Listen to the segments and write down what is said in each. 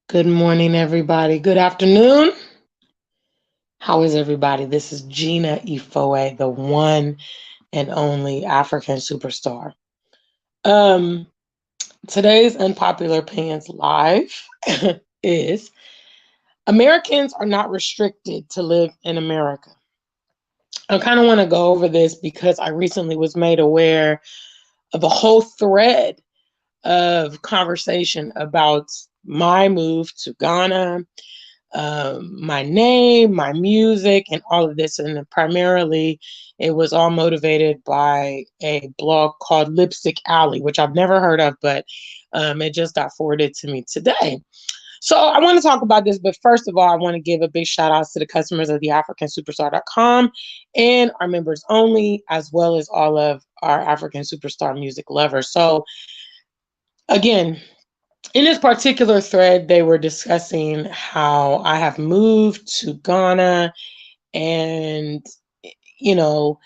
Good morning, everybody. Good afternoon. How is everybody? This is Gina Ifoe, the one and only African superstar. Um, Today's Unpopular Opinions Live is Americans are not restricted to live in America. I kind of want to go over this because I recently was made aware of a whole thread of conversation about my move to Ghana, my name, my music, and all of this. And primarily, it was all motivated by a blog called Lipstick Alley, which I've never heard of, but it just got forwarded to me today. So I want to talk about this, but first of all, I want to give a big shout out to the customers of the AfricanSuperstar.com and our members only, as well as all of our African Superstar music lovers. So again, in this particular thread, they were discussing how I have moved to Ghana and, you know,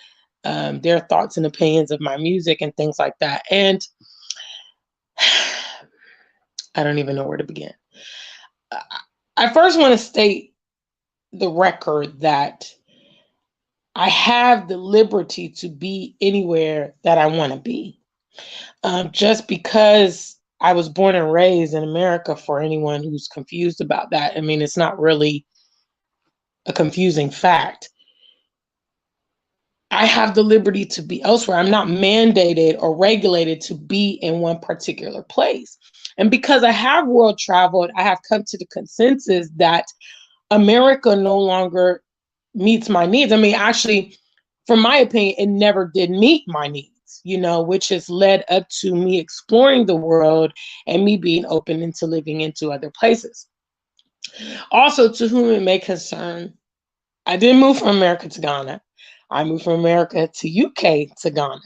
their thoughts and opinions of my music and things like that. And I don't even know where to begin. I first want to state the record that I have the liberty to be anywhere that I want to be. Just because I was born and raised in America, for anyone who's confused about that, I mean, it's not really a confusing fact. I have the liberty to be elsewhere. I'm not mandated or regulated to be in one particular place. And because I have world traveled, I have come to the consensus that America no longer meets my needs. I mean, actually, from my opinion, it never did meet my needs, which has led up to me exploring the world and me being open into living into other places. Also, to whom it may concern, I didn't move from America to Ghana. I moved from America to UK to Ghana.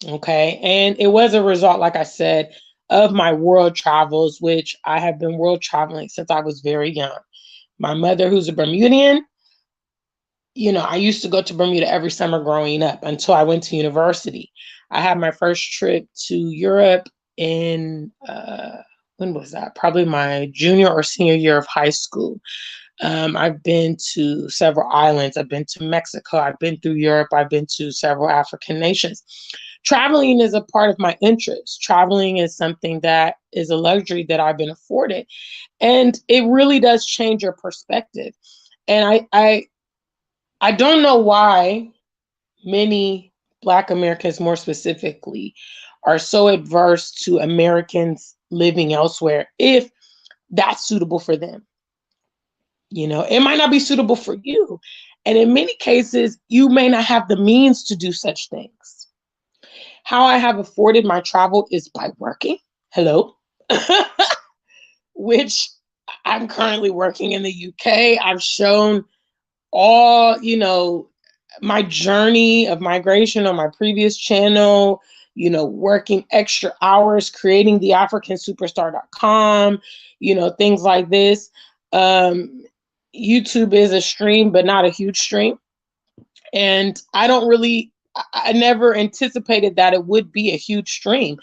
Okay. And it was a result, like I said, of my world travels, which I have been world traveling since I was very young. My mother, who's a Bermudian, I used to go to Bermuda every summer growing up until I went to university. I had my first trip to Europe in, when was that? Probably my junior or senior year of high school. I've been to several islands. I've been to Mexico. I've been through Europe. I've been to several African nations. Traveling is a part of my interest. Traveling is something that is a luxury that I've been afforded. And it really does change your perspective. And I don't know why many Black Americans, more specifically, are so adverse to Americans living elsewhere if that's suitable for them. It might not be suitable for you. And in many cases, you may not have the means to do such things. How I have afforded my travel is by working. Hello. Which I'm currently working in the UK. I've shown all, my journey of migration on my previous channel, working extra hours, creating the AfricanSuperstar.com, things like this. YouTube is a stream, but not a huge stream. And I never anticipated that it would be a huge stream.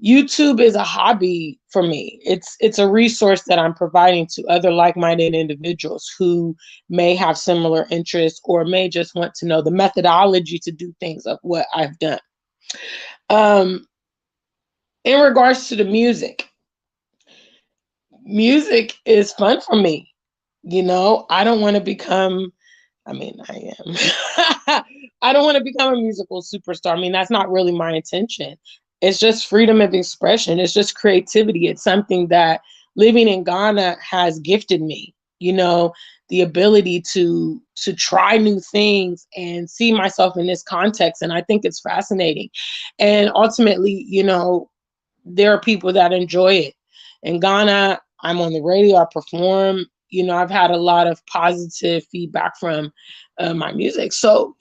YouTube is a hobby for me. It's a resource that I'm providing to other like-minded individuals who may have similar interests or may just want to know the methodology to do things of what I've done. In regards to the music is fun for me. I don't want to become, I am. I don't want to become a musical superstar. I mean, that's not really my intention. It's just freedom of expression. It's just creativity. It's something that living in Ghana has gifted me, the ability to try new things and see myself in this context. And I think it's fascinating. And ultimately, there are people that enjoy it. In Ghana, I'm on the radio, I perform. I've had a lot of positive feedback from my music. So,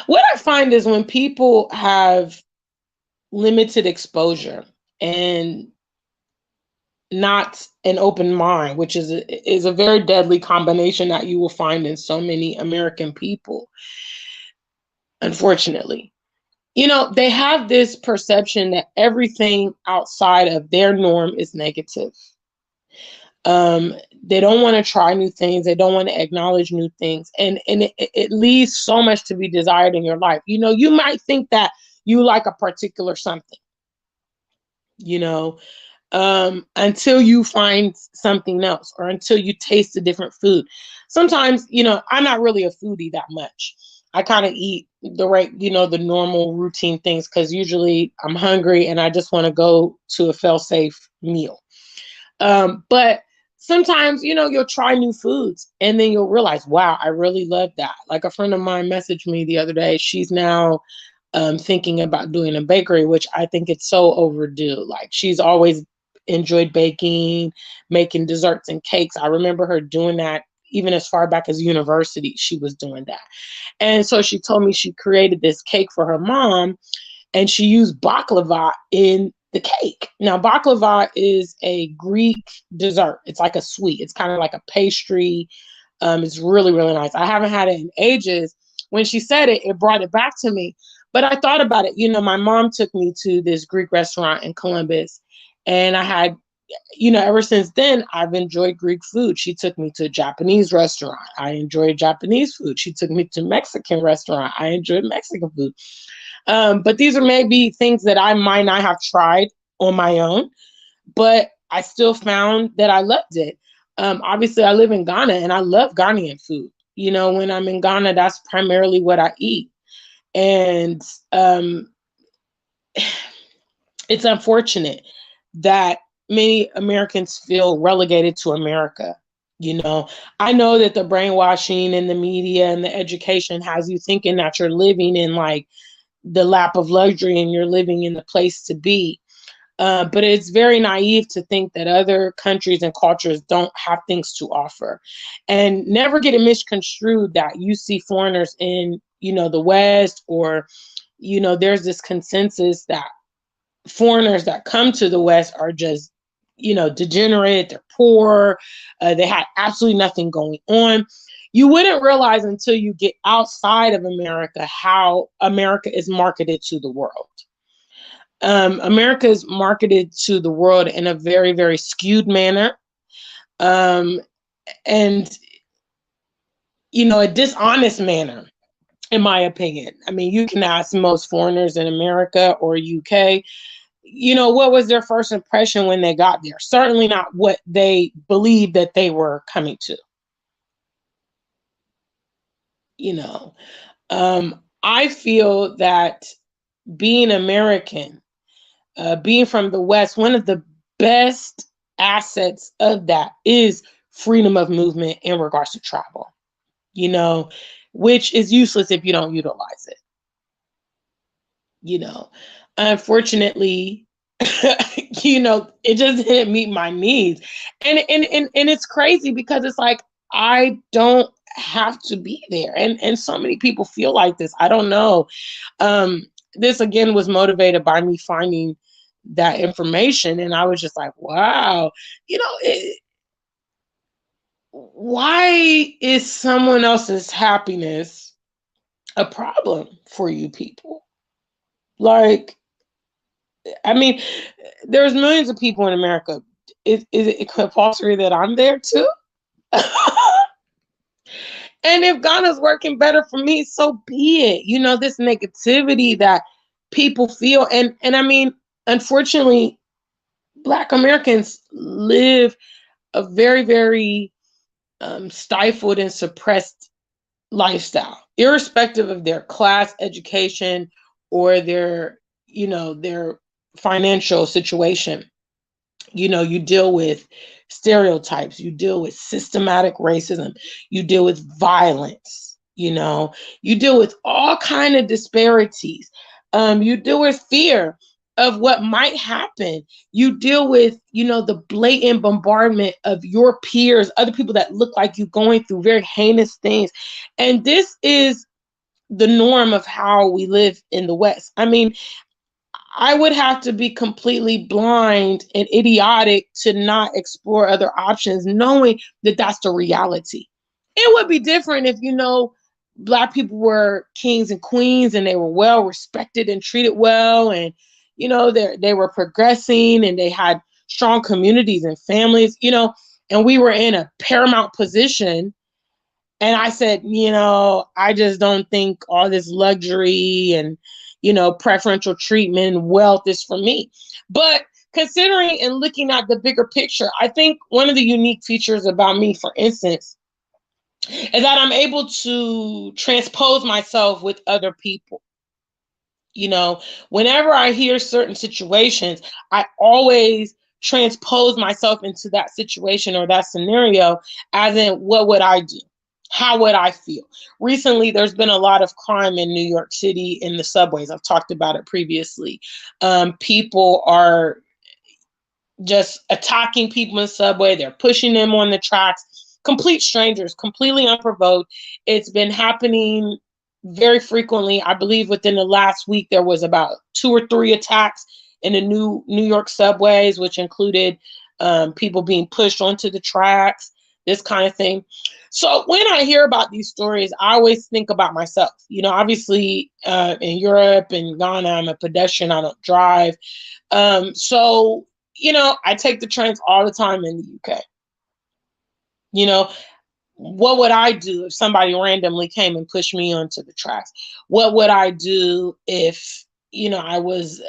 what I find is when people have limited exposure and not an open mind, which is a very deadly combination that you will find in so many American people, unfortunately. They have this perception that everything outside of their norm is negative. Um, they don't want to try new things. They don't want to acknowledge new things. And it leaves so much to be desired in your life. You might think that you like a particular something, you know, until you find something else or until you taste a different food. Sometimes, I'm not really a foodie that much. I kind of eat the right, the normal routine things because usually I'm hungry and I just want to go to a fail-safe meal. But sometimes, you'll try new foods and then you'll realize, wow, I really love that. Like a friend of mine messaged me the other day. She's now thinking about doing a bakery, which I think it's so overdue. Like she's always enjoyed baking, making desserts and cakes. I remember her doing that even as far back as university. She was doing that. And so she told me she created this cake for her mom and she used baklava in the cake. Now, baklava is a Greek dessert. It's like a sweet. It's kind of like a pastry. It's really, really nice. I haven't had it in ages. When she said it, it brought it back to me. But I thought about it. My mom took me to this Greek restaurant in Columbus, and I had, ever since then, I've enjoyed Greek food. She took me to a Japanese restaurant. I enjoyed Japanese food. She took me to a Mexican restaurant. I enjoyed Mexican food. But these are maybe things that I might not have tried on my own, but I still found that I loved it. Obviously, I live in Ghana and I love Ghanaian food. When I'm in Ghana, that's primarily what I eat. And it's unfortunate that many Americans feel relegated to America. I know that the brainwashing and the media and the education has you thinking that you're living in like the lap of luxury and you're living in the place to be. But it's very naive to think that other countries and cultures don't have things to offer. And never get it misconstrued that you see foreigners in, the West, or, there's this consensus that foreigners that come to the West are just, degenerate, they're poor, they had absolutely nothing going on. You wouldn't realize until you get outside of America how America is marketed to the world. America is marketed to the world in a very, very skewed manner. Um, and, a dishonest manner, in my opinion. I mean, you can ask most foreigners in America or UK, what was their first impression when they got there? Certainly not what they believed that they were coming to. I feel that being American, being from the West, one of the best assets of that is freedom of movement in regards to travel, which is useless if you don't utilize it. Unfortunately, it just didn't meet my needs. And it's crazy because it's like, I don't have to be there. And so many people feel like this. I don't know. This again was motivated by me finding that information. And I was just like, wow, why is someone else's happiness a problem for you people? Like, I mean, there's millions of people in America. Is it compulsory that I'm there too? And if Ghana's working better for me, so be it. This negativity that people feel. And I mean, unfortunately, Black Americans live a very, very stifled and suppressed lifestyle, irrespective of their class, education, or their financial situation. You deal with stereotypes, you deal with systematic racism, you deal with violence, you deal with all kind of disparities. You deal with fear of what might happen. You deal with, the blatant bombardment of your peers, other people that look like you, going through very heinous things. And this is the norm of how we live in the West. I mean, I would have to be completely blind and idiotic to not explore other options, knowing that that's the reality. It would be different if, Black people were kings and queens, and they were well respected and treated well. And, they were progressing, and they had strong communities and families, and we were in a paramount position. And I said, I just don't think all this luxury and, preferential treatment and wealth is for me. But considering and looking at the bigger picture, I think one of the unique features about me, for instance, is that I'm able to transpose myself with other people. Whenever I hear certain situations, I always transpose myself into that situation or that scenario, as in, what would I do? How would I feel? Recently, there's been a lot of crime in New York City in the subways. I've talked about it previously. People are just attacking people in the subway. They're pushing them on the tracks. Complete strangers, completely unprovoked. It's been happening very frequently. I believe within the last week, there was about 2 or 3 attacks in the New York subways, which included people being pushed onto the tracks, this kind of thing. So when I hear about these stories, I always think about myself. Obviously in Europe and Ghana, I'm a pedestrian. I don't drive. So I take the trains all the time in the UK. What would I do if somebody randomly came and pushed me onto the tracks? What would I do if, I was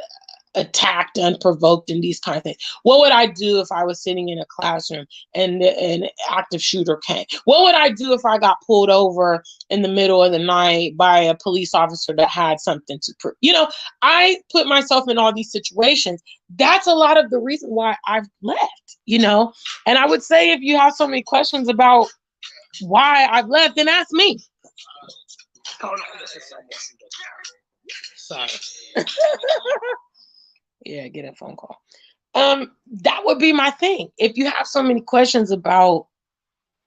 attacked unprovoked and these kind of things? What would I do if I was sitting in a classroom and an active shooter came? What would I do if I got pulled over in the middle of the night by a police officer that had something to prove? I put myself in all these situations. That's a lot of the reason why I've left, and I would say, if you have so many questions about why I've left, then ask me. Hold on, this is sorry. Yeah, get a phone call. That would be my thing. If you have so many questions about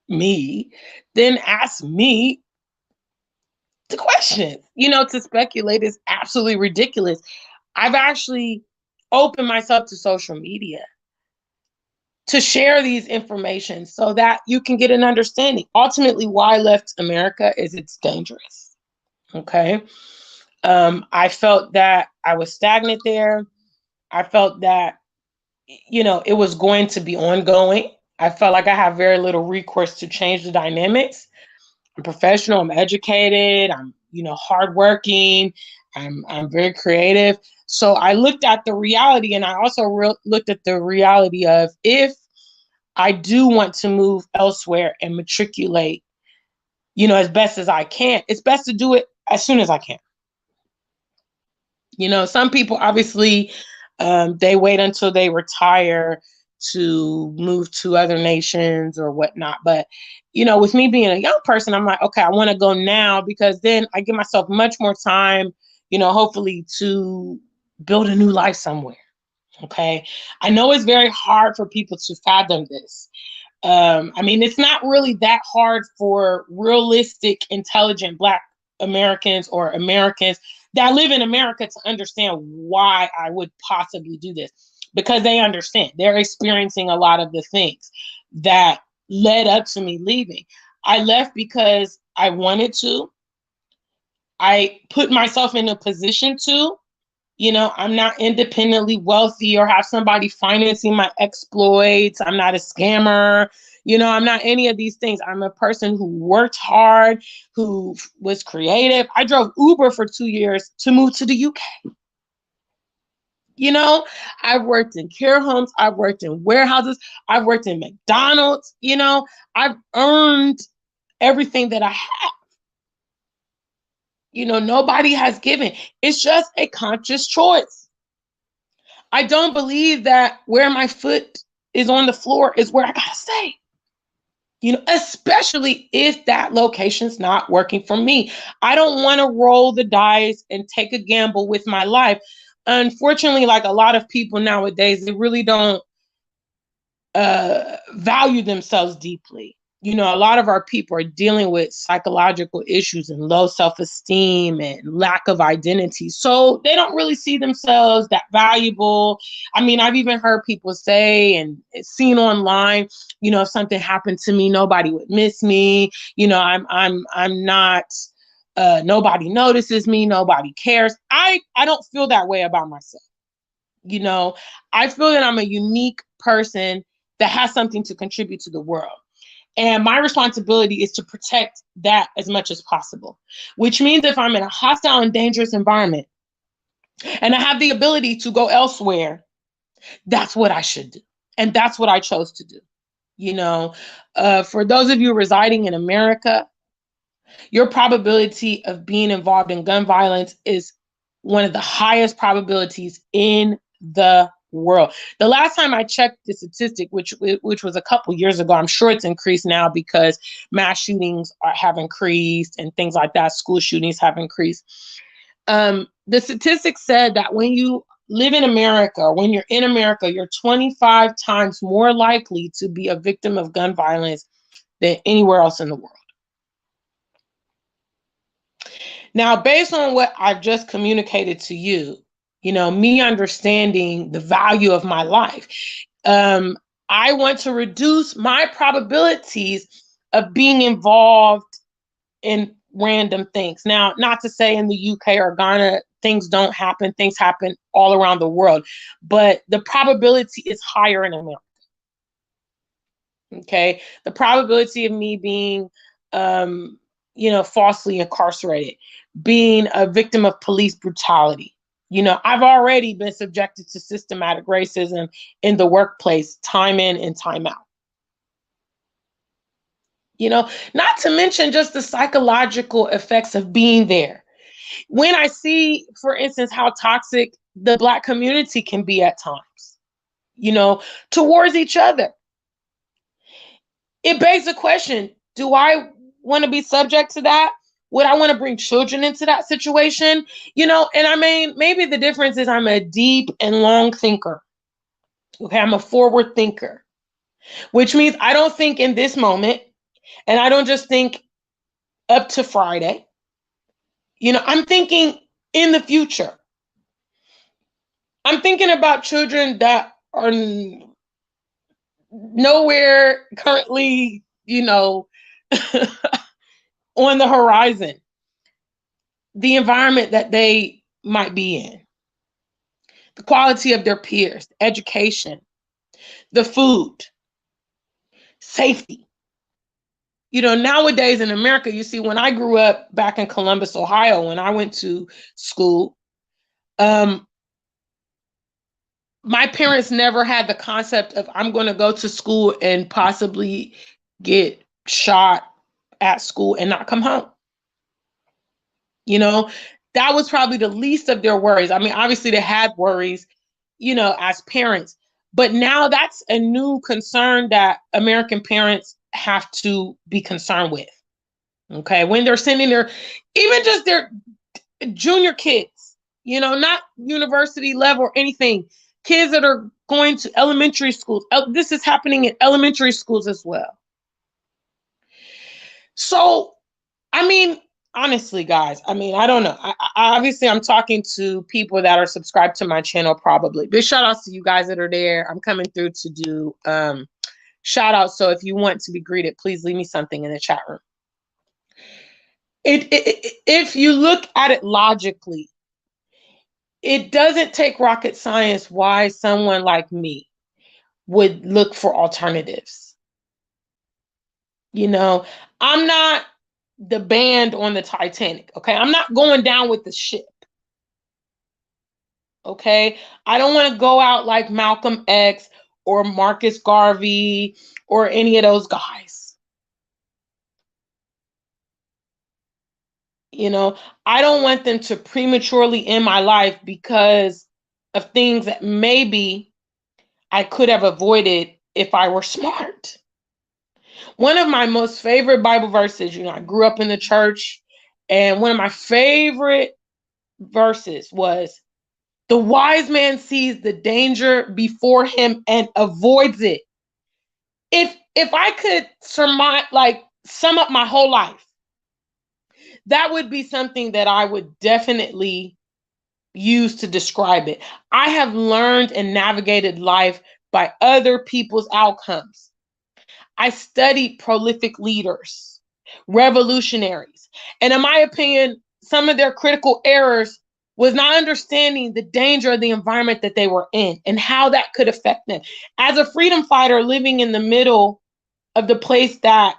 me, then ask me the question. To speculate is absolutely ridiculous. I've actually opened myself to social media to share these information so that you can get an understanding. Ultimately, why I left America is it's dangerous. Okay. I felt that I was stagnant there. I felt that, it was going to be ongoing. I felt like I have very little recourse to change the dynamics. I'm professional, I'm educated, I'm, hardworking, I'm very creative. So I looked at the reality, and I also looked at the reality of, if I do want to move elsewhere and matriculate, as best as I can, it's best to do it as soon as I can. Some people obviously, they wait until they retire to move to other nations or whatnot. But, with me being a young person, I'm like, okay, I want to go now, because then I give myself much more time, hopefully to build a new life somewhere. Okay. I know it's very hard for people to fathom this. It's not really that hard for realistic, intelligent Black Americans or Americans that live in America to understand why I would possibly do this, because they understand. They're experiencing a lot of the things that led up to me leaving. I left because I wanted to. I put myself in a position to. I'm not independently wealthy or have somebody financing my exploits. I'm not a scammer. I'm not any of these things. I'm a person who worked hard, who was creative. I drove Uber for 2 years to move to the UK. I've worked in care homes. I've worked in warehouses. I've worked in McDonald's. I've earned everything that I have. Nobody has given. It's just a conscious choice. I don't believe that where my foot is on the floor is where I gotta stay. Especially if that location's not working for me. I don't want to roll the dice and take a gamble with my life. Unfortunately, like a lot of people nowadays, they really don't value themselves deeply. A lot of our people are dealing with psychological issues and low self-esteem and lack of identity. So they don't really see themselves that valuable. I've even heard people say and seen online, if something happened to me, nobody would miss me. I'm not nobody notices me, nobody cares. I don't feel that way about myself. You know, I feel that I'm a unique person that has something to contribute to the world. And my responsibility is to protect that as much as possible, which means if I'm in a hostile and dangerous environment and I have the ability to go elsewhere, that's what I should do. And that's what I chose to do. You know, for those of you residing in America, your probability of being involved in gun violence is one of the highest probabilities in the world. The last time I checked the statistic, which was a couple years ago, I'm sure it's increased now because mass shootings have increased and things like that. School shootings have increased. The statistics said that when you live in America, when you're in America, you're 25 times more likely to be a victim of gun violence than anywhere else in the world. Now, based on what I've just communicated to you, you know, me understanding the value of my life, I want to reduce my probabilities of being involved in random things. Now, not to say in the UK or Ghana, things don't happen. Things happen all around the world, but the probability is higher in America. Okay. The probability of me being, you know, falsely incarcerated, being a victim of police brutality. You know, I've already been subjected to systematic racism in the workplace, time in and time out. You know, not to mention just the psychological effects of being there. When I see, for instance, how toxic the Black community can be at times, you know, towards each other, it begs the question, do I want to be subject to that? Would I want to bring children into that situation? You know, and I mean, maybe the difference is I'm a deep and long thinker. Okay, I'm a forward thinker, which means I don't think in this moment and I don't just think up to Friday. You know, I'm thinking in the future. I'm thinking about children that are nowhere currently, you know, on the horizon, the environment that they might be in, the quality of their peers, education, the food, safety. You know, nowadays in America, you see, when I grew up back in Columbus, Ohio, when I went to school, my parents never had the concept of I'm going to go to school and possibly get shot at school and not come home. You know, that was probably the least of their worries. I mean, obviously they had worries, you know, as parents, but now that's a new concern that American parents have to be concerned with. Okay. When they're sending their, even just their junior kids, you know, not university level or anything, kids that are going to elementary schools. This is happening in elementary schools as well. So, I mean, honestly, guys, I mean, I don't know. Obviously, I'm talking to people that are subscribed to my channel, probably. Big shout outs to you guys that are there. I'm coming through to do shout outs. So if you want to be greeted, please leave me something in the chat room. If you look at it logically, it doesn't take rocket science why someone like me would look for alternatives. You know, I'm not the band on the Titanic, okay? I'm not going down with the ship, okay? I don't want to go out like Malcolm X or Marcus Garvey or any of those guys. You know, I don't want them to prematurely end my life because of things that maybe I could have avoided if I were smart. One of my most favorite Bible verses, you know, I grew up in the church, and one of my favorite verses was, the wise man sees the danger before him and avoids it. If I could surmise, like, sum up my whole life, that would be something that I would definitely use to describe it. I have learned and navigated life by other people's outcomes. I studied prolific leaders revolutionaries. And in my opinion, some of their critical errors was not understanding the danger of the environment that they were in and how that could affect them. As a freedom fighter living in the middle of the place that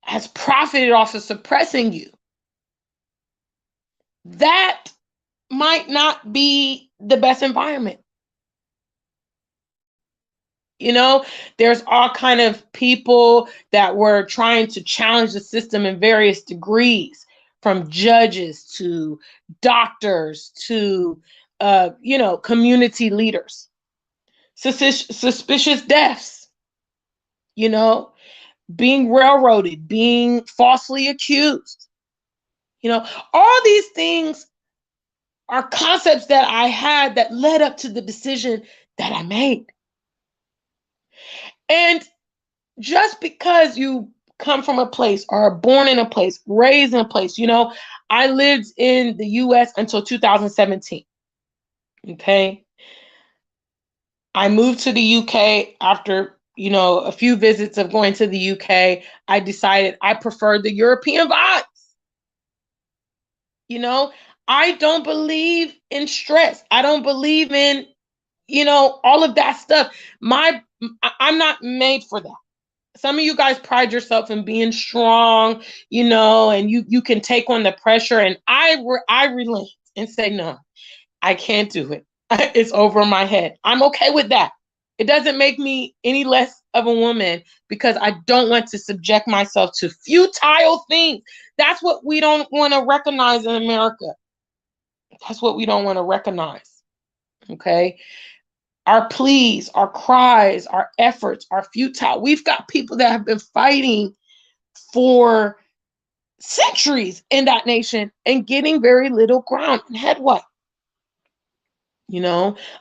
has profited off of suppressing you, that might not be the best environment. You know, there's all kind of people that were trying to challenge the system in various degrees, from judges to doctors to, community leaders. Suspicious deaths, you know, being railroaded, being falsely accused. All these things are concepts that I had that led up to the decision that I made. And just because you come from a place or are born in a place, raised in a place, I lived in the US until 2017. Okay. I moved to the UK after, a few visits of going to the UK. I decided I preferred the European vibes. I don't believe in stress. I don't believe in, all of that stuff. I'm not made for that. Some of you guys pride yourself in being strong, and you can take on the pressure. And I relent and say, no, I can't do it. It's over my head. I'm okay with that. It doesn't make me any less of a woman because I don't want to subject myself to futile things. That's what we don't want to recognize in America. That's what we don't want to recognize. Okay. Our pleas, our cries, our efforts are futile. We've got people that have been fighting for centuries in that nation and getting very little ground and headway.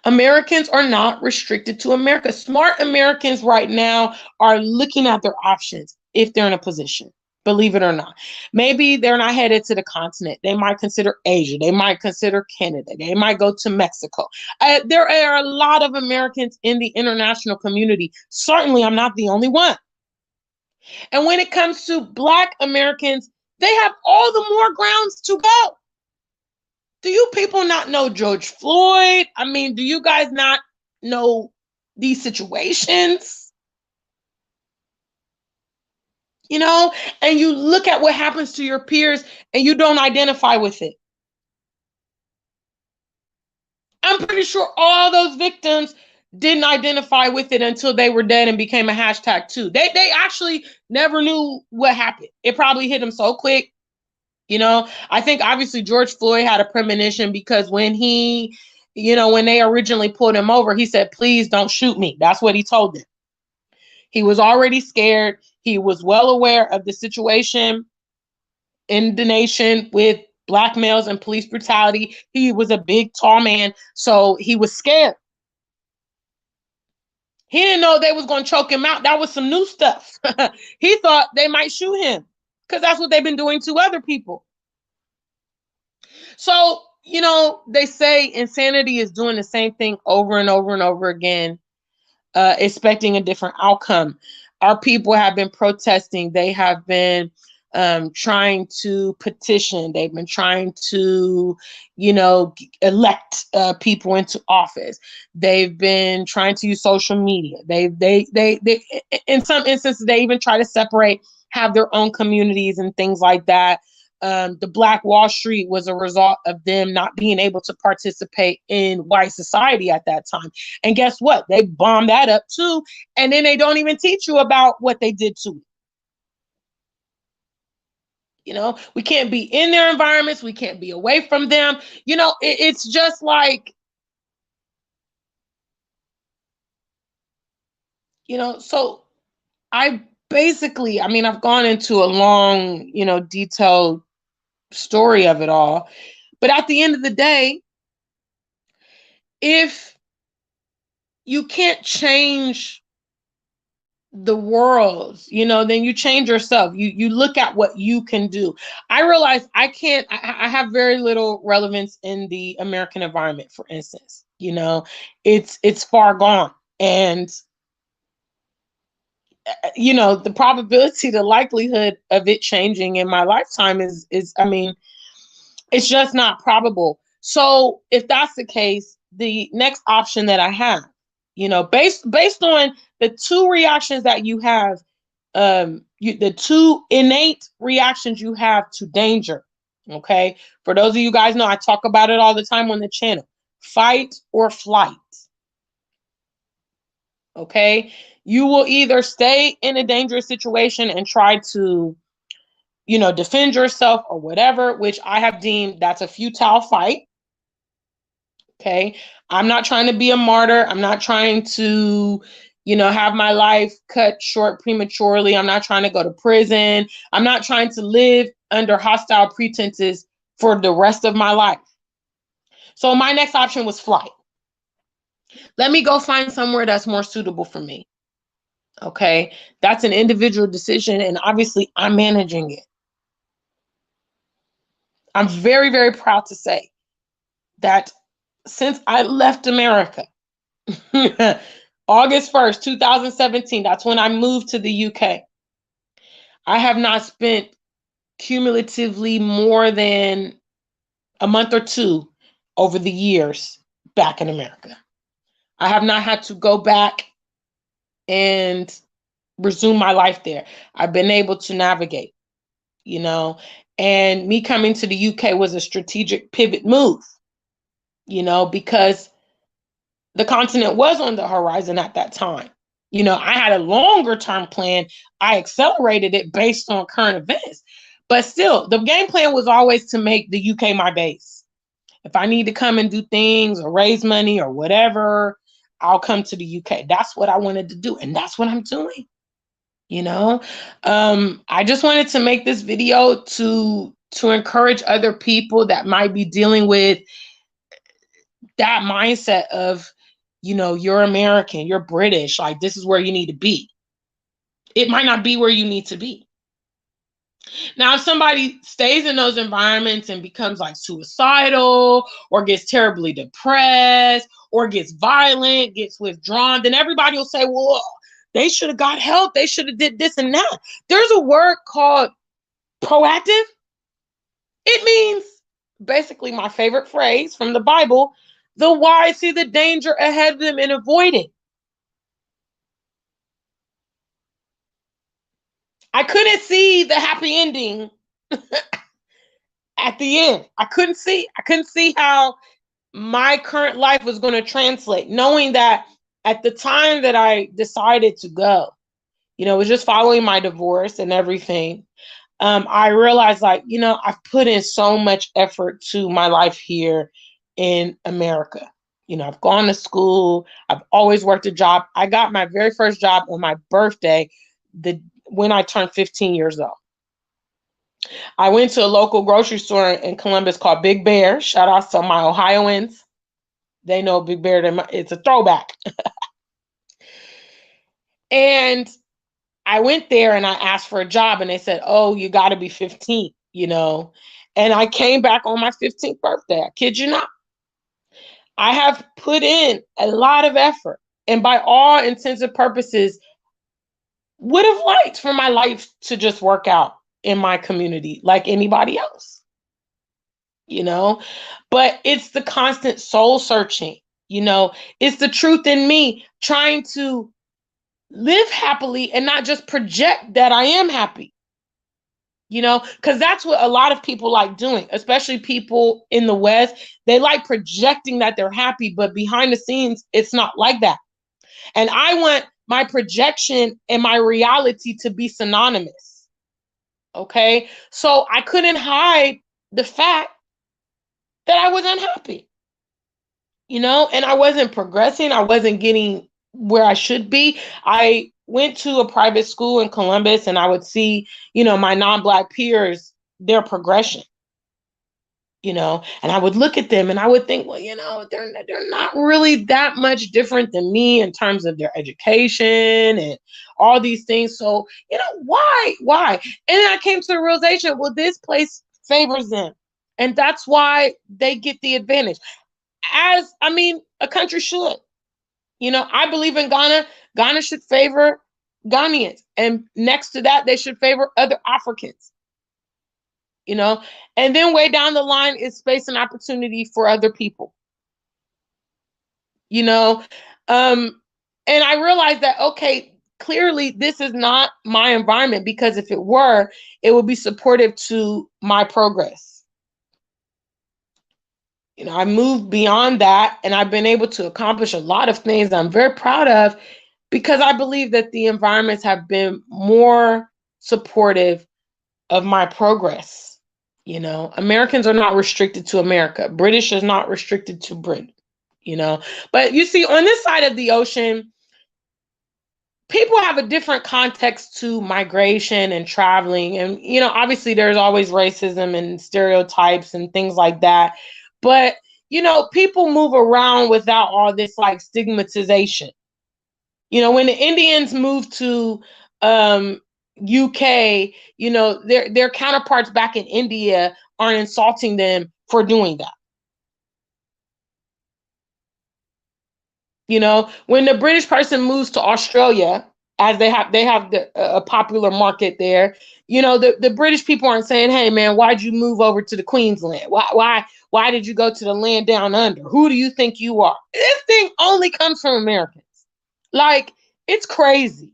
Americans are not restricted to America. Smart Americans right now are looking at their options if they're in a position, believe it or not. Maybe they're not headed to the continent. They might consider Asia. They might consider Canada. They might go to Mexico. There are a lot of Americans in the international community. Certainly, I'm not the only one. And when it comes to Black Americans, they have all the more grounds to go. Do you people not know George Floyd? I mean, do you guys not know these situations? And you look at what happens to your peers and you don't identify with it. I'm pretty sure all those victims didn't identify with it until they were dead and became a hashtag too. They actually never knew what happened. It probably hit them so quick. I think obviously George Floyd had a premonition because when when they originally pulled him over, he said, please don't shoot me. That's what he told them. He was already scared. He was well aware of the situation in the nation with Black males and police brutality. He was a big, tall man, so he was scared. He didn't know they was going to choke him out. That was some new stuff. He thought they might shoot him because that's what they've been doing to other people. So, they say insanity is doing the same thing over and over and over again, expecting a different outcome. Our people have been protesting. They have been trying to petition. They've been trying to, elect people into office. They've been trying to use social media. They in some instances, they even try to separate, have their own communities and things like that. The Black Wall Street was a result of them not being able to participate in white society at that time. And guess what? They bombed that up too. And then they don't even teach you about what they did to it. We can't be in their environments. We can't be away from them. It's just like, so I've gone into a long, detailed story of it all. But at the end of the day, if you can't change the world, then you change yourself. You look at what you can do. I realize I have very little relevance in the American environment, for instance. It's far gone. And the probability, the likelihood of it changing in my lifetime is, I mean, it's just not probable. So if that's the case, the next option that I have, based on the two reactions that you have, the two innate reactions you have to danger. Okay. For those of you guys know, I talk about it all the time on the channel. Fight or flight. Okay. You will either stay in a dangerous situation and try to, defend yourself or whatever, which I have deemed that's a futile fight. Okay. I'm not trying to be a martyr. I'm not trying to, have my life cut short prematurely. I'm not trying to go to prison. I'm not trying to live under hostile pretenses for the rest of my life. So my next option was flight. Let me go find somewhere that's more suitable for me. Okay. That's an individual decision. And obviously I'm managing it. I'm very, very proud to say that since I left America, August 1st, 2017, that's when I moved to the UK. I have not spent cumulatively more than a month or two over the years back in America. I have not had to go back and resume my life there. I've been able to navigate, and me coming to the UK was a strategic pivot move, because the continent was on the horizon at that time. I had a longer term plan. I accelerated it based on current events. But still, the game plan was always to make the UK my base. If I need to come and do things or raise money or whatever, I'll come to the UK. That's what I wanted to do. And that's what I'm doing. I just wanted to make this video to encourage other people that might be dealing with that mindset of, you're American, you're British, like this is where you need to be. It might not be where you need to be. Now, if somebody stays in those environments and becomes like suicidal or gets terribly depressed or gets violent, gets withdrawn, then everybody will say, well, they should have got help. They should have did this and that. There's a word called proactive. It means basically my favorite phrase from the Bible: the wise see the danger ahead of them and avoid it. I couldn't see the happy ending at the end. I couldn't see how my current life was going to translate, knowing that at the time that I decided to go, it was just following my divorce and everything. I realized, I've put in so much effort to my life here in America. I've gone to school. I've always worked a job. I got my very first job on my birthday, when I turned 15 years old. I went to a local grocery store in Columbus called Big Bear. Shout out to my Ohioans. They know Big Bear. It's a throwback. And I went there and I asked for a job and they said, oh, you got to be 15, And I came back on my 15th birthday. I kid you not. I have put in a lot of effort, and by all intents and purposes, would have liked for my life to just work out in my community like anybody else, but it's the constant soul searching, it's the truth in me trying to live happily and not just project that I am happy, because that's what a lot of people like doing, especially people in the West. They like projecting that they're happy, but behind the scenes, it's not like that. And I want my projection and my reality to be synonymous. Okay. So I couldn't hide the fact that I was unhappy, and I wasn't progressing. I wasn't getting where I should be. I went to a private school in Columbus and I would see, my non-Black peers, their progression, and I would look at them and I would think, well, they're not really that much different than me in terms of their education and all these things. So, why? And then I came to the realization, well, this place favors them. And that's why they get the advantage. A country should. I believe in Ghana. Ghana should favor Ghanaians. And next to that, they should favor other Africans, you know? And then way down the line is space and opportunity for other people, you know? And I realized that, okay, clearly this is not my environment, because if it were, it would be supportive to my progress. You know, I moved beyond that, and I've been able to accomplish a lot of things I'm very proud of, because I believe that the environments have been more supportive of my progress. You know, Americans are not restricted to America. British is not restricted to Britain, you know. But you see, on this side of the ocean, people have a different context to migration and traveling. And, you know, obviously there's always racism and stereotypes and things like that. But, you know, people move around without all this like stigmatization. You know, when the Indians moved to UK, you know, their counterparts back in India aren't insulting them for doing that. You know, when the British person moves to Australia, as they have a popular market there, you know, the British people aren't saying, "Hey man, why'd you move over to the Queensland? Why did you go to the land down under? Who do you think you are?" This thing only comes from Americans. Like, it's crazy.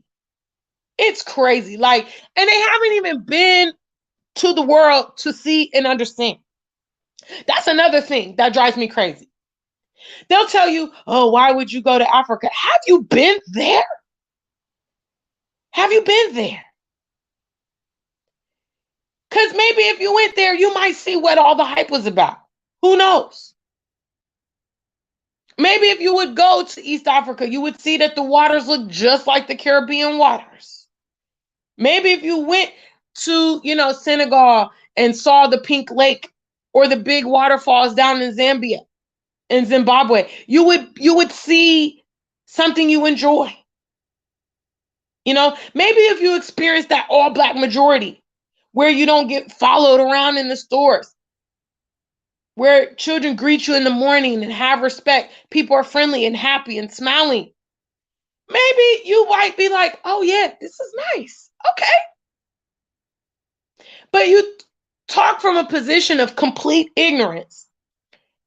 It's crazy. Like, and they haven't even been to the world to see and understand. That's another thing that drives me crazy. They'll tell you, "Oh, why would you go to Africa?" Have you been there? Have you been there? Because maybe if you went there, you might see what all the hype was about. Who knows? Maybe if you would go to East Africa, you would see that the waters look just like the Caribbean waters. Maybe if you went to, you know, Senegal and saw the Pink Lake or the big waterfalls down in Zambia and Zimbabwe, you would see something you enjoy. You know, maybe if you experience that all black majority where you don't get followed around in the stores, where children greet you in the morning and have respect, people are friendly and happy and smiling. Maybe you might be like, "Oh yeah, this is nice." Okay. But you talk from a position of complete ignorance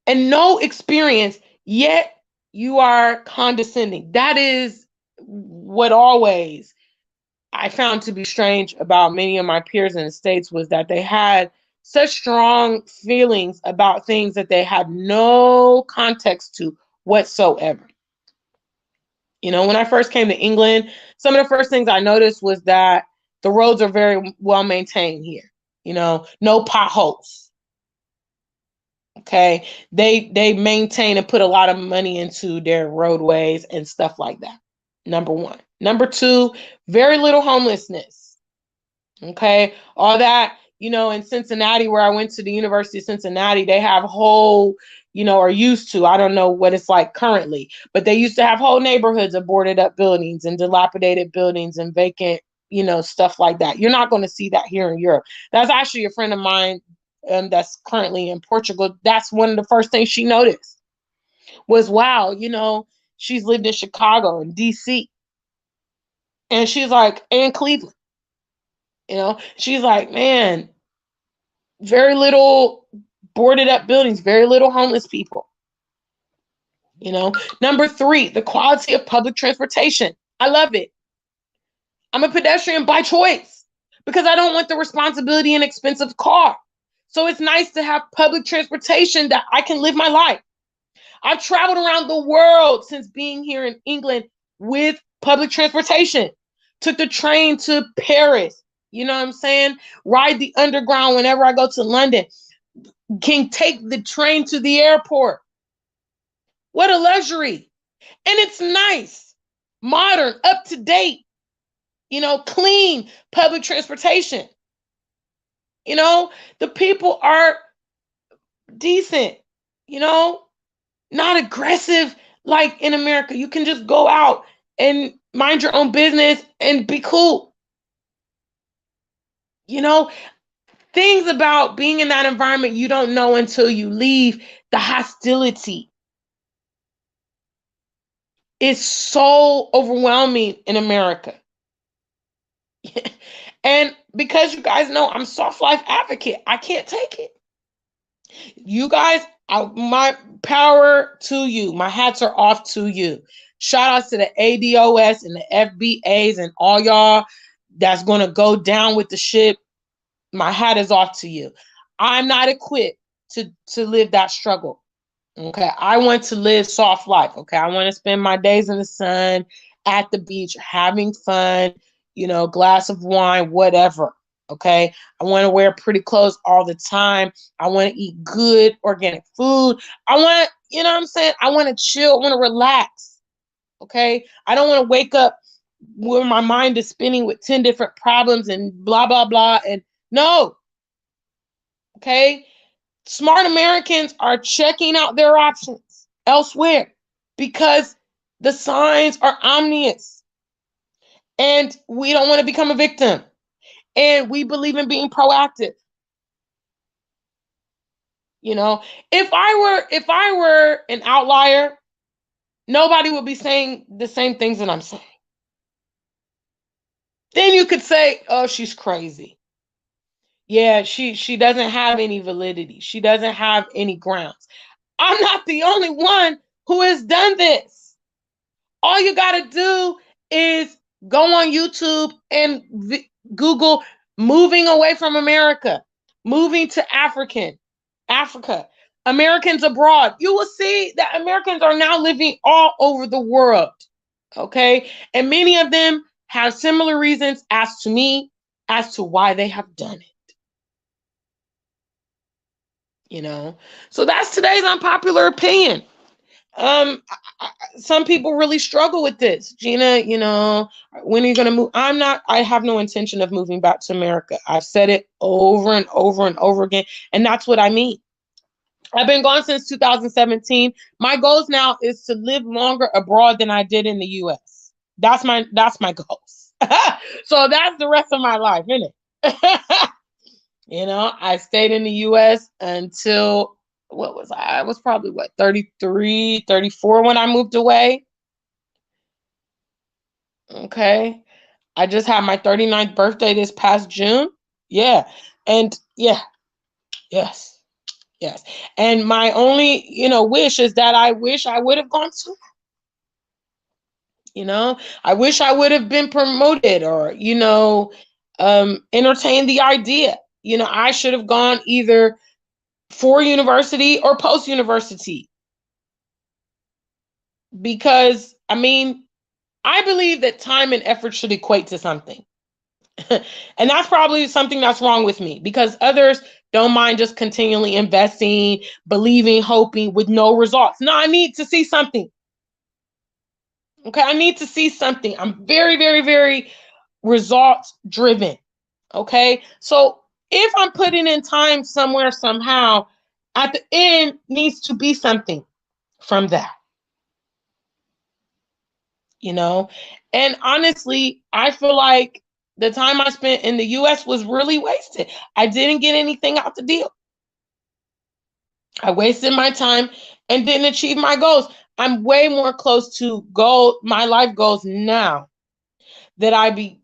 and no experience, yet you are condescending. That is what always I found to be strange about many of my peers in the States, was that they had such strong feelings about things that they had no context to whatsoever. You know, when I first came to England, some of the first things I noticed was that the roads are very well maintained here. You know, no potholes. Okay. They maintain and put a lot of money into their roadways and stuff like that. Number one. Number two, very little homelessness. Okay. All that, you know, in Cincinnati, where I went to the University of Cincinnati, they have whole, you know, or used to, I don't know what it's like currently, but they used to have whole neighborhoods of boarded up buildings and dilapidated buildings and vacant, you know, stuff like that. You're not going to see that here in Europe. That's actually a friend of mine that's currently in Portugal. That's one of the first things she noticed was, wow, you know, she's lived in Chicago and DC. And she's like, and Cleveland, you know, she's like, man, very little boarded up buildings, very little homeless people. You know, number three, the quality of public transportation. I love it. I'm a pedestrian by choice because I don't want the responsibility and expensive car. So it's nice to have public transportation that I can live my life. I've traveled around the world since being here in England with public transportation. Took the train to Paris. You know what I'm saying? Ride the underground whenever I go to London. Can take the train to the airport. What a luxury. And it's nice, modern, up to date, you know, clean public transportation. You know, the people are decent, you know, not aggressive like in America. You can just go out and mind your own business and be cool. You know, things about being in that environment you don't know until you leave. The hostility is so overwhelming in America. And because you guys know I'm soft life advocate, I can't take it. You guys, my power to you. My hats are off to you. Shout outs to the ADOS and the FBAs and all y'all that's going to go down with the ship. My hat is off to you. I'm not equipped to live that struggle. Okay. I want to live soft life. Okay. I want to spend my days in the sun, at the beach, having fun, glass of wine, whatever. Okay. I want to wear pretty clothes all the time. I want to eat good organic food. I want to, what I'm saying? I want to chill. I want to relax. Okay. I don't want to wake up where my mind is spinning with 10 different problems and blah, blah, blah. And no. Okay. Smart Americans are checking out their options elsewhere because the signs are ominous and we don't want to become a victim and we believe in being proactive. If I were an outlier, nobody would be saying the same things that I'm saying. Then you could say, oh, she's crazy. Yeah, she doesn't have any validity. She doesn't have any grounds. I'm not the only one who has done this. All you got to do is go on YouTube and Google moving away from America, moving to Africa, Americans abroad. You will see that Americans are now living all over the world. Okay. And many of them have similar reasons as to me as to why they have done it. So that's today's unpopular opinion. Some people really struggle with this. Gina, when are you going to move? I have no intention of moving back to America. I've said it over and over and over again. And that's what I mean. I've been gone since 2017. My goals now is to live longer abroad than I did in the US. That's my goals. So that's the rest of my life, isn't it? I stayed in the US until, what was I? I was probably 33, 34 when I moved away. Okay. I just had my 39th birthday this past June. Yeah. And yeah. Yes. Yes. And my only, wish is that I wish I would have gone to, I wish I would have been promoted or, entertained the idea. I should have gone either for university or post university. Because, I believe that time and effort should equate to something. And that's probably something that's wrong with me because others don't mind just continually investing, believing, hoping with no results. No, I need to see something. Okay, I need to see something. I'm very, very, very results driven. Okay, so if I'm putting in time somewhere, somehow, at the end needs to be something from that. And honestly, I feel like the time I spent in the US was really wasted. I didn't get anything out the deal. I wasted my time and didn't achieve my goals. I'm way more close to my life goals now that I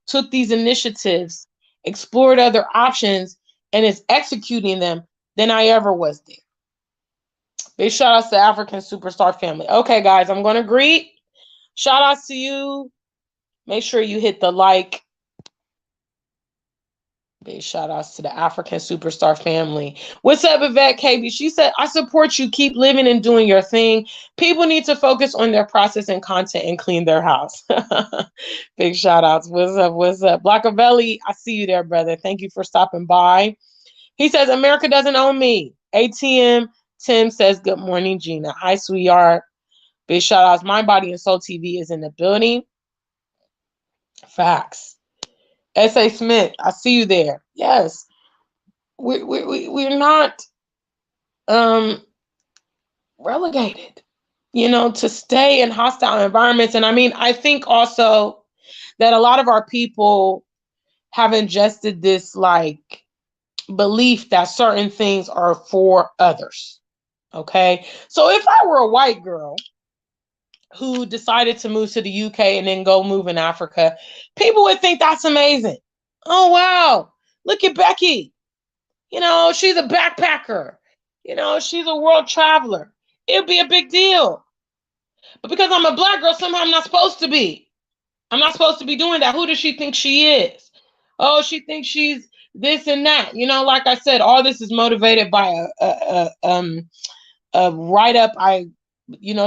took these initiatives, explored other options, and is executing them than I ever was there. Big shout outs to African Superstar family. Okay, guys, I'm going to greet. Shout outs to you. Make sure you hit the like. Big shout outs to the African Superstar family. What's up, Yvette KB? She said, I support you. Keep living and doing your thing. People need to focus on their process and content and clean their house. Big shout outs. What's up? What's up? Blackavelli, I see you there, brother. Thank you for stopping by. He says, America doesn't own me. ATM Tim says, good morning, Gina. Hi, sweetheart. Big shout outs. My Body and Soul TV is in the building. Facts. S.A. Smith, I see you there. Yes. We're not relegated, to stay in hostile environments. And I think also that a lot of our people have ingested this belief that certain things are for others. Okay. So if I were a white girl who decided to move to the UK and then go move in Africa, people would think that's amazing. Oh, wow. Look at Becky. You know, she's a backpacker. You know, she's a world traveler. It'd be a big deal. But because I'm a Black girl, somehow I'm not supposed to be. I'm not supposed to be doing that. Who does she think she is? Oh, she thinks she's this and that. You know, like I said, all this is motivated by a write-up.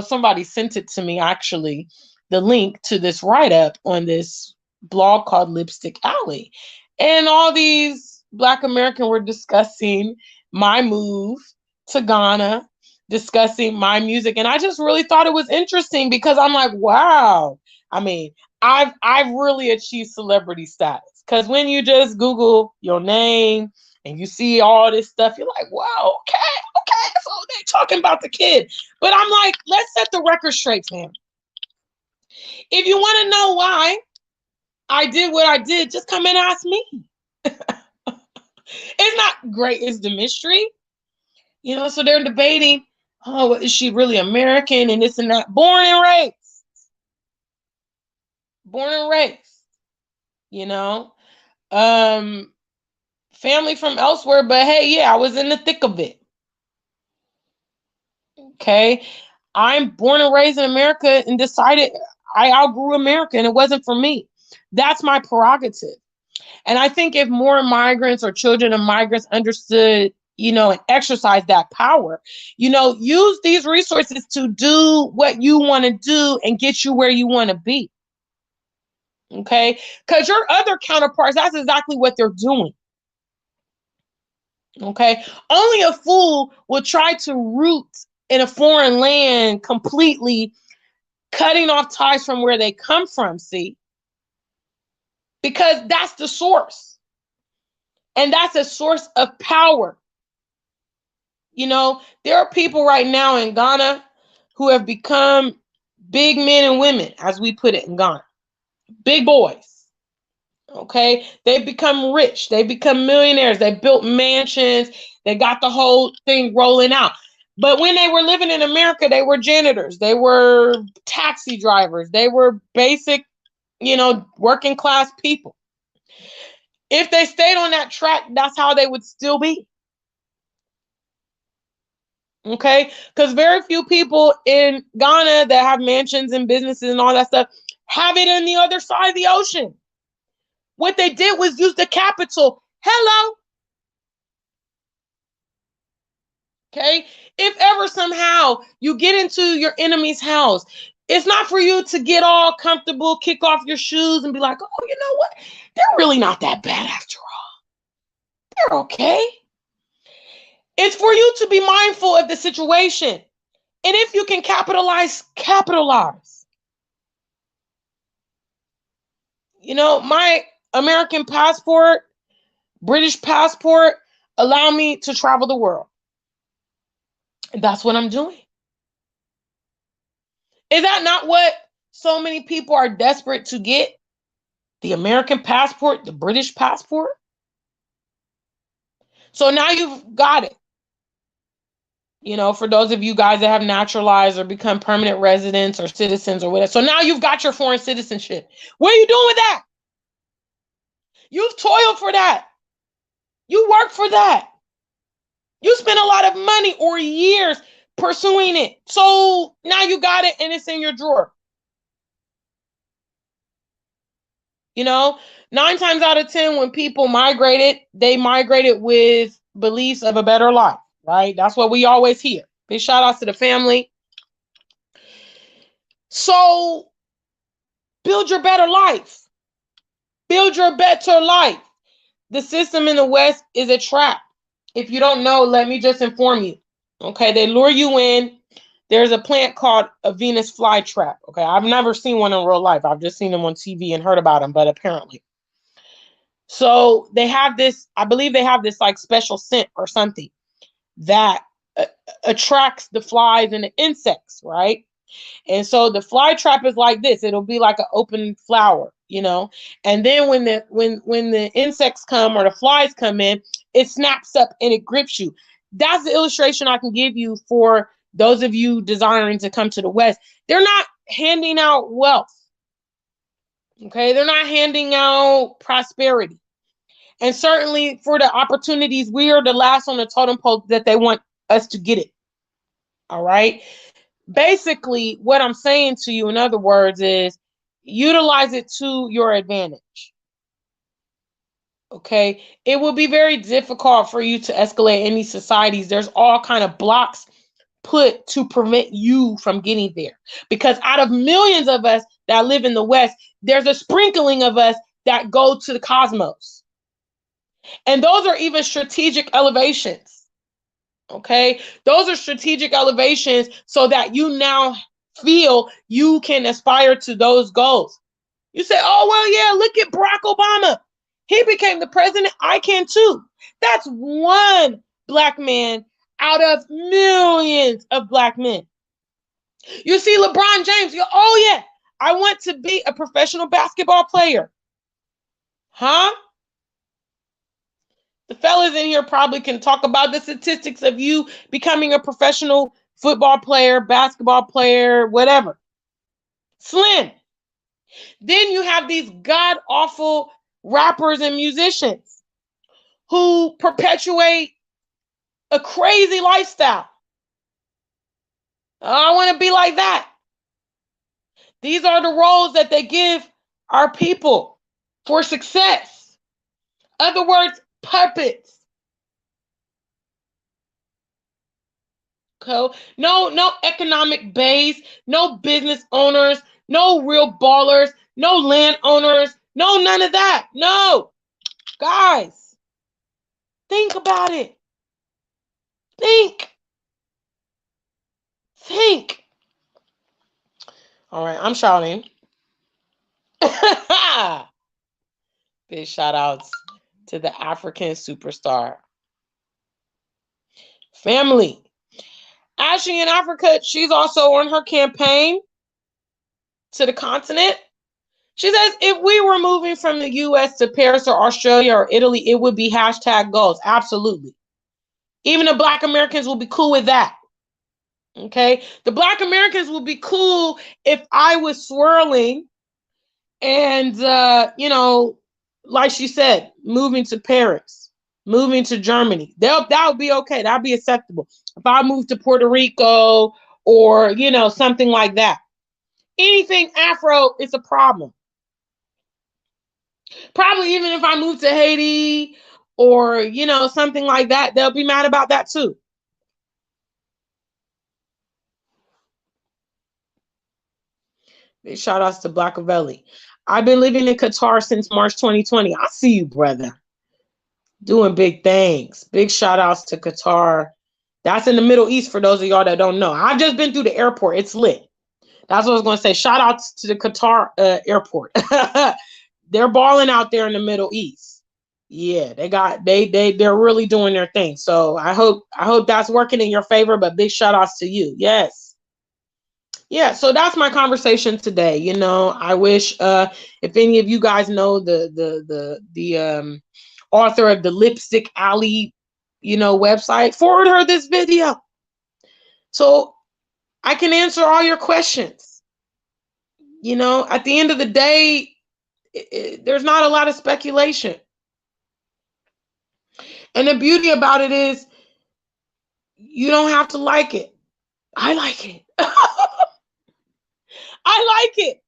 Somebody sent it to me, actually, the link to this write-up on this blog called Lipstick Alley. And all these Black Americans were discussing my move to Ghana, discussing my music. And I just really thought it was interesting because I'm like, wow. I mean, I've really achieved celebrity status. Because when you just Google your name and you see all this stuff, you're like, wow, okay, so they're talking about the kid. But I'm like, let's set the record straight, fam. If you want to know why I did what I did, just come and ask me. It's not great, it's the mystery. You know, so they're debating, oh, is she really American and this and that? Born and raised. You know. Family from elsewhere, but hey, yeah, I was in the thick of it. Okay. I'm born and raised in America and decided I outgrew America and it wasn't for me. That's my prerogative. And I think if more migrants or children of migrants understood, you know, and exercise that power, you know, use these resources to do what you want to do and get you where you want to be. Okay. Because your other counterparts, that's exactly what they're doing. Okay. Only a fool will try to root in a foreign land completely, cutting off ties from where they come from, see? Because that's the source. And that's a source of power. You know, there are people right now in Ghana who have become big men and women, as we put it in Ghana. Big boys. Okay. They become rich. They become millionaires. They built mansions. They got the whole thing rolling out. But when they were living in America, they were janitors. They were taxi drivers. They were basic, you know, working class people. If they stayed on that track, that's how they would still be. Okay. Because very few people in Ghana that have mansions and businesses and all that stuff have it on the other side of the ocean. What they did was use the capital. Hello. Okay. If ever somehow you get into your enemy's house, it's not for you to get all comfortable, kick off your shoes and be like, oh, you know what? They're really not that bad after all. They're okay. It's for you to be mindful of the situation. And if you can capitalize, capitalize. You know, my American passport, British passport, allow me to travel the world. And that's what I'm doing. Is that not what so many people are desperate to get? The American passport, the British passport? So now you've got it. You know, for those of you guys that have naturalized or become permanent residents or citizens or whatever. So now you've got your foreign citizenship. What are you doing with that? You've toiled for that. You work for that. You spent a lot of money or years pursuing it. So now you got it and it's in your drawer. You know, 9 times out of 10, when people migrated, they migrated with beliefs of a better life, right? That's what we always hear. Big shout outs to the family. So build your better life. Build your better life. The system in the West is a trap. If you don't know, let me just inform you. Okay, they lure you in. There's a plant called a Venus flytrap. Okay, I've never seen one in real life. I've just seen them on TV and heard about them, but apparently. So they have this, I believe they have this like special scent or something that attracts the flies and the insects, right? And so the fly trap is like this. It'll be like an open flower, you know. And then when the insects come or the flies come in, it snaps up and it grips you. That's the illustration I can give you for those of you desiring to come to the West. They're not handing out wealth. Okay, they're not handing out prosperity. And certainly for the opportunities, we are the last on the totem pole that they want us to get it. All right. Basically, what I'm saying to you, in other words, is utilize it to your advantage. Okay. It will be very difficult for you to escalate any societies. There's all kind of blocks put to prevent you from getting there. Because out of millions of us that live in the West, there's a sprinkling of us that go to the cosmos. And those are even strategic elevations. Okay, those are strategic elevations so that you now feel you can aspire to those goals. You say, oh, well, yeah, look at Barack Obama. He became the president. I can too. That's one Black man out of millions of Black men. You see LeBron James, oh, yeah, I want to be a professional basketball player. Huh? The fellas in here probably can talk about the statistics of you becoming a professional football player, basketball player, whatever. Slim. Then you have these god-awful rappers and musicians who perpetuate a crazy lifestyle. I want to be like that. These are the roles that they give our people for success. Other words, puppets. No economic base, no business owners, no real ballers, no landowners, no none of that. No. Guys, think about it. Think. All right, I'm shouting. Big shout outs to the African superstar. Family. Ashley in Africa, she's also on her campaign to the continent. She says if we were moving from the US to Paris or Australia or Italy, it would be #goals. Absolutely. Even the Black Americans will be cool with that. Okay. The Black Americans will be cool if I was swirling and, like she said, moving to Paris, moving to Germany. That would be okay. That would be acceptable. If I moved to Puerto Rico or, something like that. Anything Afro is a problem. Probably even if I move to Haiti or, something like that, they'll be mad about that too. Big shout outs to Blackavelli. I've been living in Qatar since March 2020. I see you, brother. Doing big things. Big shout outs to Qatar. That's in the Middle East for those of y'all that don't know. I've just been through the airport. It's lit. That's what I was going to say. Shout outs to the Qatar airport. They're balling out there in the Middle East. Yeah, they're really doing their thing. So I hope that's working in your favor, but big shout outs to you. Yes. Yeah, so that's my conversation today. I wish if any of you guys know the author of the Lipstick Alley, website, forward her this video so I can answer all your questions. At the end of the day, there's not a lot of speculation. And the beauty about it is you don't have to like it. I like it. I like it.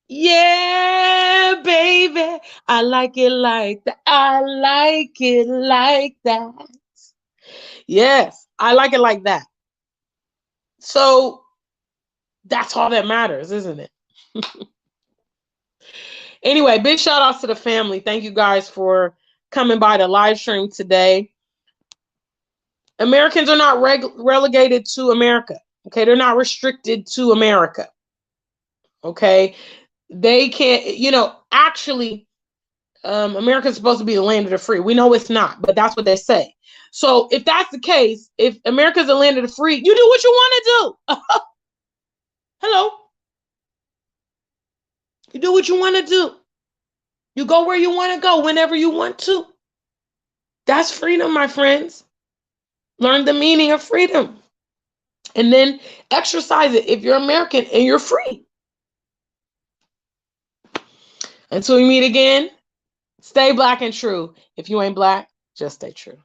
Yeah, baby. I like it like that. I like it like that. Yes, I like it like that. So that's all that matters, isn't it? Anyway, big shout outs to the family. Thank you guys for coming by the live stream today. Americans are not relegated to America. Okay, they're not restricted to America. Okay, they can't, actually, America's supposed to be the land of the free. We know it's not, but that's what they say. So if that's the case, if America's the land of the free, you do what you want to do. Hello. You do what you want to do. You go where you want to go whenever you want to. That's freedom, my friends. Learn the meaning of freedom. And then exercise it if you're American and you're free. Until we meet again, stay Black and true. If you ain't Black, just stay true.